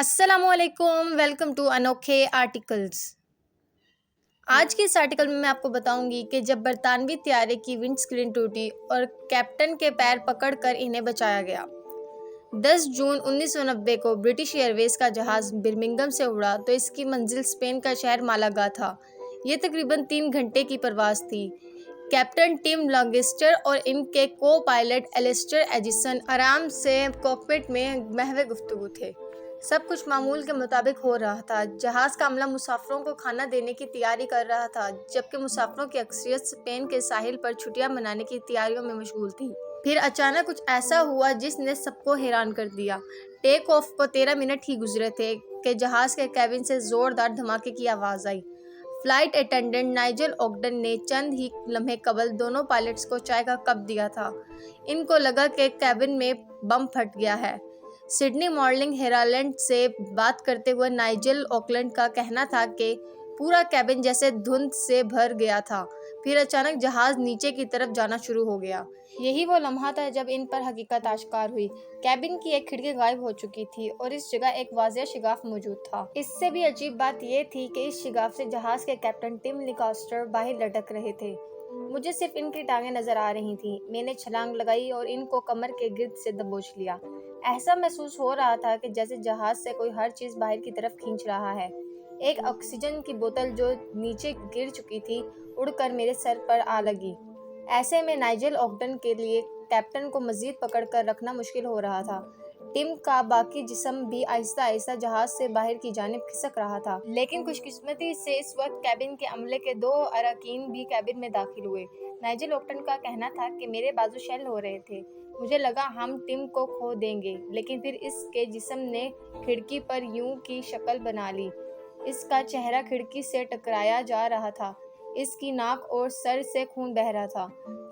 السلام علیکم، welcome to انوکھے articles. آج کے اس آرٹیکل میں آپ کو بتاؤں گی کہ جب برطانوی طیارے کی ونڈ اسکرین ٹوٹی اور کیپٹن کے پیر پکڑ کر انہیں بچایا گیا۔ 10 جون 1990 کو برٹش ایئر ویز کا جہاز برمنگھم سے اڑا تو اس کی منزل اسپین کا شہر مالاگا تھا۔ یہ تقریباً 3 گھنٹے کی پرواز تھی۔ کیپٹن ٹم لانگسٹر اور ان کے کو پائلٹ ایلسٹر ایجسن آرام سے کاکپٹ میں محو گفتگو تھے۔ سب کچھ معمول کے مطابق ہو رہا تھا۔ جہاز کا عملہ مسافروں کو کھانا دینے کی تیاری کر رہا تھا، جبکہ مسافروں کی اکثریت اسپین کے ساحل پر چھٹیاں منانے کی تیاریوں میں مشغول تھی۔ پھر اچانک کچھ ایسا ہوا جس نے سب کو حیران کر دیا۔ ٹیک آف کو 13 منٹ ہی گزرے تھے کہ جہاز کے کیبن سے زوردار دھماکے کی آواز آئی۔ فلائٹ اٹینڈنٹ نائجل اوگڈن نے چند ہی لمحے قبل دونوں پائلٹس کو چائے کا کپ دیا تھا۔ ان کو لگا کہ کیبن میں بم پھٹ گیا ہے۔ سڈنی مارننگ ہیرالڈ سے بات کرتے ہوئے نائجل اوگڈن کا کہنا تھا کہ پورا کیبن جیسے دھند سے بھر گیا تھا، پھر اچانک جہاز نیچے کی طرف جانا شروع ہو گیا۔ یہی وہ لمحہ تھا جب ان پر حقیقت آشکار ہوئی۔ کیبن کی ایک کھڑکی غائب ہو چکی تھی اور اس جگہ ایک واضح شگاف موجود تھا۔ اس سے بھی عجیب بات یہ تھی کہ اس شگاف سے جہاز کے کیپٹن ٹم لانگسٹر باہر لٹک رہے تھے۔ مجھے صرف ان کی ٹانگیں نظر آ رہی تھیں۔ میں نے چھلانگ لگائی اور ان کو کمر کے گرد سے دبوچ لیا۔ ایسا محسوس ہو رہا تھا کہ جیسے جہاز سے کوئی ہر چیز باہر کی طرف کھینچ رہا ہے۔ ایک آکسیجن کی بوتل جو نیچے گر چکی تھی اڑ کر میرے سر پر آ لگی۔ ایسے میں نائجل اوگڈن کے لیے کیپٹن کو مزید پکڑ کر رکھنا مشکل ہو رہا تھا۔ ٹم کا باقی جسم بھی آہستہ آہستہ جہاز سے باہر کی جانب کھسک رہا تھا۔ لیکن خوش قسمتی سے اس وقت کیبن کے عملے کے 2 اراکین بھی کیبن میں داخل ہوئے۔ نائجل اوگڈن کا کہنا تھا کہ میرے بازو شیل ہو رہے تھے۔ مجھے لگا ہم ٹم کو کھو دیں گے، لیکن پھر اس کے جسم نے کھڑکی پر یو کی شکل بنا لی۔ اس کا چہرہ کھڑکی سے ٹکرایا جا رہا تھا۔ اس کی ناک اور سر سے خون بہہ رہا تھا۔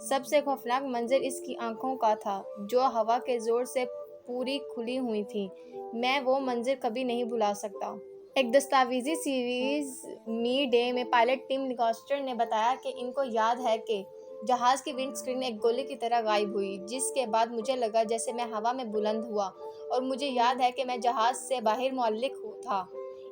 سب سے خوفناک منظر اس کی آنکھوں کا تھا، جو ہوا کے زور سے پوری کھلی ہوئی تھیں۔ میں وہ منظر کبھی نہیں بھلا سکتا۔ ایک دستاویزی سیریز می ڈے میں پائلٹ ٹم لانگسٹر نے بتایا کہ ان کو یاد ہے کہ جہاز کی ونڈ اسکرین ایک گولی کی طرح غائب ہوئی، جس کے بعد مجھے لگا جیسے میں ہوا میں بلند ہوا اور مجھے یاد ہے کہ میں جہاز سے باہر معلق تھا۔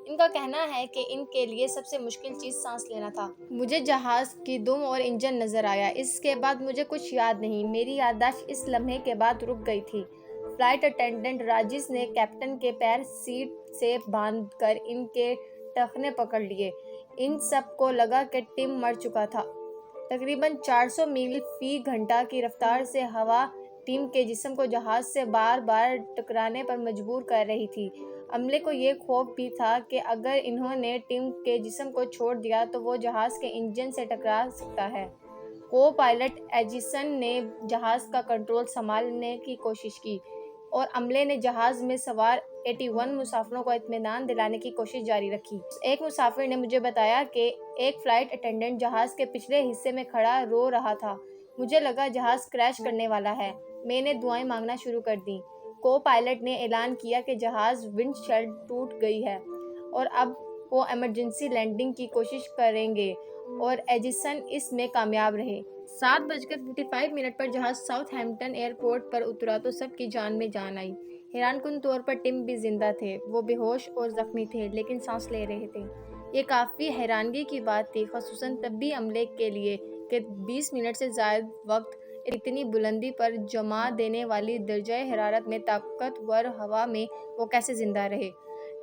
ان کا کہنا ہے کہ ان کے لیے سب سے مشکل چیز سانس لینا تھا۔ مجھے جہاز کی دم اور انجن نظر آیا۔ اس کے بعد مجھے کچھ یاد نہیں۔ میری یادداشت اس لمحے کے بعد رک گئی تھی۔ فلائٹ اٹینڈنٹ راجس نے کیپٹن کے پیر سیٹ سے باندھ کر ان کے ٹخنے پکڑ لیے۔ ان سب کو لگا کہ ٹم مر چکا تھا۔ تقریباً 400 میل فی گھنٹہ کی رفتار سے ہوا ٹم کے جسم کو جہاز سے بار بار ٹکرانے پر مجبور کر رہی تھی۔ عملے کو یہ خوف بھی تھا کہ اگر انہوں نے ٹم کے جسم کو چھوڑ دیا تو وہ جہاز کے انجن سے ٹکرا سکتا ہے۔ کو پائلٹ ایجسن نے جہاز کا کنٹرول سنبھالنے کی کوشش کی اور عملے نے جہاز میں سوار 81 مسافروں کو اطمینان دلانے کی کوشش جاری رکھی۔ ایک مسافر نے مجھے بتایا کہ ایک فلائٹ اٹینڈنٹ جہاز کے پچھلے حصے میں کھڑا رو رہا تھا۔ مجھے لگا جہاز کریش کرنے والا ہے۔ میں نے دعائیں مانگنا شروع کر دیں۔ کو پائلٹ نے اعلان کیا کہ جہاز ونڈ شیلڈ ٹوٹ گئی ہے اور اب وہ ایمرجنسی لینڈنگ کی کوشش کریں گے اور ایجسن اس میں کامیاب رہے۔ 7:55 پر جہاز ساؤتھ ہیمپٹن ایئرپورٹ پر اترا تو سب کی جان میں جان آئی۔ حیران کن طور پر ٹم بھی زندہ تھے۔ وہ بے ہوش اور زخمی تھے، لیکن سانس لے رہے تھے۔ یہ کافی حیرانگی کی بات تھی، خصوصاً طبی عملے کے لیے کہ 20 منٹ سے زائد وقت اتنی بلندی پر جما دینے والی درجہ حرارت میں طاقتور ہوا میں وہ کیسے زندہ رہے۔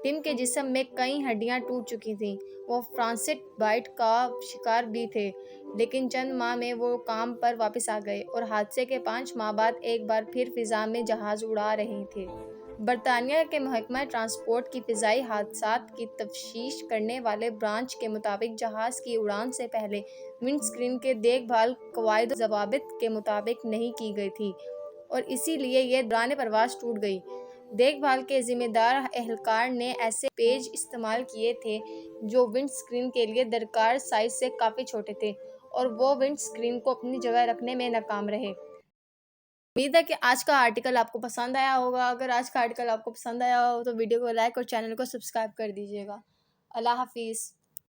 ٹم کے جسم میں کئی ہڈیاں ٹوٹ چکی تھیں۔ وہ فرانسٹ بائٹ کا شکار بھی تھے، لیکن چند ماہ میں وہ کام پر واپس آ گئے اور حادثے کے 5 ماہ بعد ایک بار پھر فضا میں جہاز اڑا رہے تھے۔ برطانیہ کے محکمہ ٹرانسپورٹ کی فضائی حادثات کی تفتیش کرنے والے برانچ کے مطابق جہاز کی اڑان سے پہلے ونڈ اسکرین کی دیکھ بھال قواعد و ضوابط کے مطابق نہیں کی گئی تھی اور اسی لیے یہ دوران پرواز ٹوٹ گئی۔ دیکھ بھال کے ذمہ دار اہلکار نے ایسے پیچ استعمال کیے تھے جو ونڈ اسکرین کے لیے درکار سائز سے کافی چھوٹے تھے اور وہ ونڈ اسکرین کو اپنی جگہ رکھنے میں ناکام رہے۔ امید ہے کہ آج کا آرٹیکل آپ کو پسند آیا ہوگا۔ اگر آج کا آرٹیکل آپ کو پسند آیا ہو تو ویڈیو کو لائک اور چینل کو سبسکرائب کر دیجیے گا۔ اللہ حافظ۔